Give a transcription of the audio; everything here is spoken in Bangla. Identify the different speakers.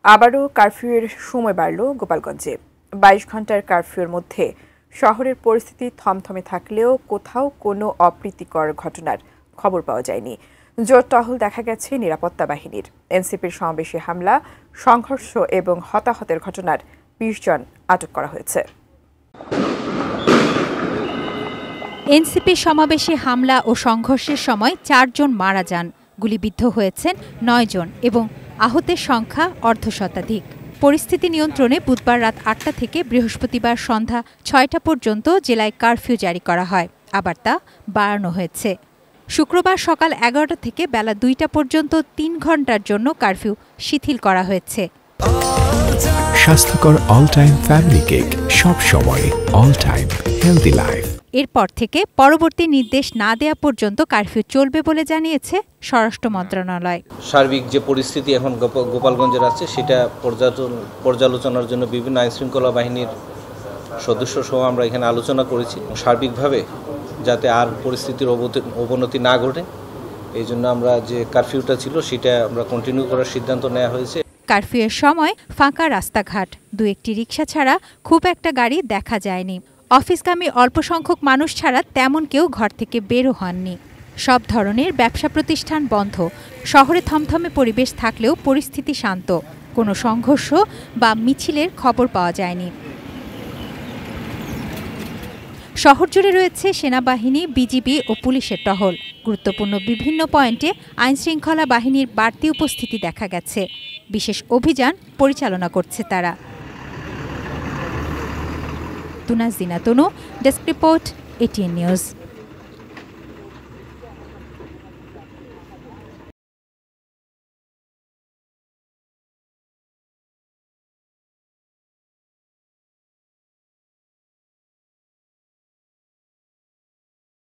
Speaker 1: আবারও কারফিউয়ের সময় বাড়ল গোপালগঞ্জে। ২২ ঘন্টার কারফিউর মধ্যে শহরের পরিস্থিতি থমথমে থাকলেও কোথাও কোনো অপ্রীতিকর ঘটনার খবর পাওয়া যায়নি। জোর টহল দেখা গেছে নিরাপত্তা বাহিনীর। এনসিপির সমাবেশে হামলা, সংঘর্ষ এবং হতাহতের ঘটনার ২০ জন আটক করা হয়েছে।
Speaker 2: এনসিপির সমাবেশে হামলা ও সংঘর্ষের সময় ৪ জন মারা যান, গুলিবিদ্ধ হয়েছেন ৯ জন এবং আহতের সংখ্যা অর্ধশতাধিক। পরিস্থিতি নিয়ন্ত্রণে বুধবার রাত ৮টা থেকে বৃহস্পতিবার সন্ধ্যা ৬টা পর্যন্ত জেলায় কারফিউ জারি করা হয়, আবার তা বাড়ানো হয়েছে। শুক্রবার সকাল ১১টা থেকে বেলা ২টা পর্যন্ত ৩ ঘন্টার জন্য কারফিউ শিথিল করা হয়েছে।
Speaker 3: স্বাস্থ্যকর অল টাইম ফ্যামিলি কেক, সব সময় অল টাইম হেলদি লাইফ।
Speaker 2: এরপর থেকে পরবর্তী নির্দেশ না দেয়া পর্যন্ত কারফিউ চলবে বলে জানিয়েছে স্বরাষ্ট্র মন্ত্রণালয়।
Speaker 4: সার্বিক যে পরিস্থিতি এখন গোপালগঞ্জের আছে সেটা পর্যালোচনার জন্য বিভিন্ন আইনশৃঙ্খলা বাহিনীর সদস্য সহ আমরা এখানে আলোচনা করেছি। সার্বিকভাবে যাতে আর পরিস্থিতির অবনতি না ঘটে এই জন্য আমরা যে কারফিউটা ছিল সেটা আমরা কন্টিনিউ করার সিদ্ধান্ত নেওয়া হয়েছে।
Speaker 2: কারফিউয়ের সময় ফাঁকা রাস্তাঘাট, দু একটি রিকশা ছাড়া খুব একটা গাড়ি দেখা যায়নি। অফিসগামী অল্প সংখ্যক মানুষ ছাড়া তেমন কেউ ঘর থেকে বেরো হননি। সব ধরনের ব্যবসা প্রতিষ্ঠান বন্ধ। শহরে থমথমে পরিবেশ থাকলেও পরিস্থিতি শান্ত। কোনো সংঘর্ষ বা মিছিলের খবর পাওয়া যায়নি। শহর জুড়ে রয়েছে সেনাবাহিনী, বিজিবি ও পুলিশের টহল। গুরুত্বপূর্ণ বিভিন্ন পয়েন্টে আইনশৃঙ্খলা বাহিনীর বাড়তি উপস্থিতি দেখা গেছে। বিশেষ অভিযান পরিচালনা করছে তারা। তুনাজ জিনা তনু, ডেস্ক রিপোর্ট, এটিএন নিউজ।